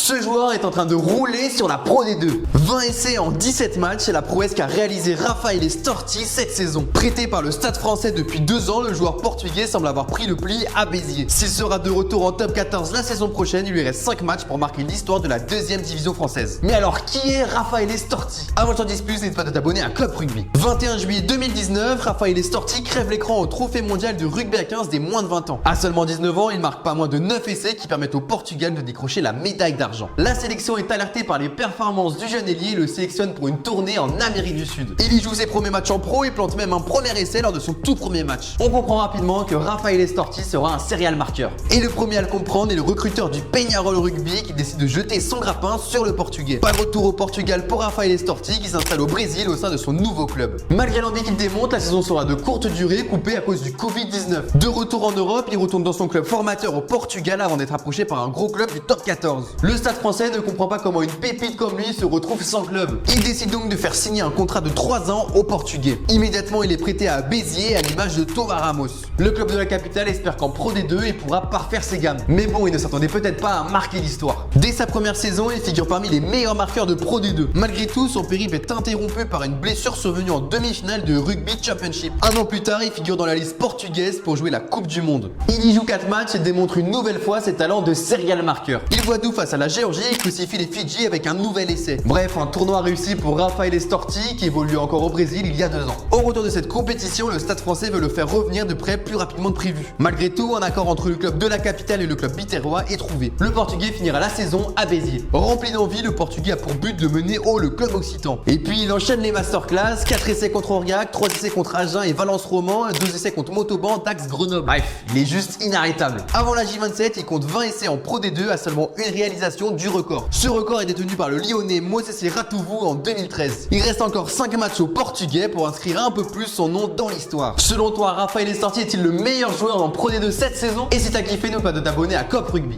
Ce joueur est en train de rouler sur la Pro D2. 20 essais en 17 matchs, c'est la prouesse qu'a réalisé Raffaele Storti cette saison. Prêté par le Stade Français depuis 2 ans, le joueur portugais semble avoir pris le pli à Béziers. S'il sera de retour en top 14 la saison prochaine, il lui reste 5 matchs pour marquer l'histoire de la 2e division française. Mais alors, qui est Raffaele Storti? Avant que je t'en dise plus, n'hésite pas de t'abonner à Club Rugby. 21 juillet 2019, Raffaele Storti crève l'écran au trophée mondial de rugby à 15 des moins de 20 ans. À seulement 19 ans, il marque pas moins de 9 essais qui permettent au Portugal de décrocher la médaille d'argent. La sélection est alertée par les performances du jeune ailier et le sélectionne pour une tournée en Amérique du Sud. Il y joue ses premiers matchs en pro et plante même un premier essai lors de son tout premier match. On comprend rapidement que Raffaele Storti sera un serial marqueur. Et le premier à le comprendre est le recruteur du Peñarol Rugby qui décide de jeter son grappin sur le Portugais. Pas de retour au Portugal pour Raffaele Storti qui s'installe au Brésil au sein de son nouveau club. Malgré l'envie qu'il démontre, la saison sera de courte durée, coupée à cause du Covid-19. De retour en Europe, il retourne dans son club formateur au Portugal avant d'être approché par un gros club du top 14. Le Stade Français ne comprend pas comment une pépite comme lui se retrouve sans club. Il décide donc de faire signer un contrat de 3 ans au Portugais. Immédiatement, il est prêté à Béziers à l'image de Tova Ramos. Le club de la capitale espère qu'en Pro D2, il pourra parfaire ses gammes. Mais bon, il ne s'attendait peut-être pas à marquer l'histoire. Dès sa première saison, il figure parmi les meilleurs marqueurs de Pro D2. Malgré tout, son périple est interrompu par une blessure survenue en demi-finale de Rugby Championship. Un an plus tard, il figure dans la liste portugaise pour jouer la Coupe du Monde. Il y joue 4 matchs et démontre une nouvelle fois ses talents de serial marqueur. Il voit tout face à la Géorgie et crucifie les Fidji avec un nouvel essai. Bref, un tournoi réussi pour Raffaele Storti qui évolue encore au Brésil il y a 2 ans. Au retour de cette compétition, le Stade Français veut le faire revenir de près plus rapidement que prévu. Malgré tout, un accord entre le club de la capitale et le club biterrois est trouvé. Le Portugais finira la saison à Béziers. Rempli d'envie, le Portugais a pour but de mener haut le club occitan. Et puis il enchaîne les masterclass, 4 essais contre Aurillac, 3 essais contre Agen et Valence Roman, 2 essais contre Montauban, Dax, Grenoble. Bref, il est juste inarrêtable. Avant la J27, il compte 20 essais en Pro D2 à seulement une réalisation du record. Ce record est détenu par le Lyonnais Moses Ratouvou en 2013. Il reste encore 5 matchs au Portugais pour inscrire un peu plus son nom dans l'histoire. Selon toi, Raffaele Storti est-il le meilleur joueur en Pro D2 cette saison? Et si t'as kiffé, n'oublie pas de t'abonner à Cop Rugby.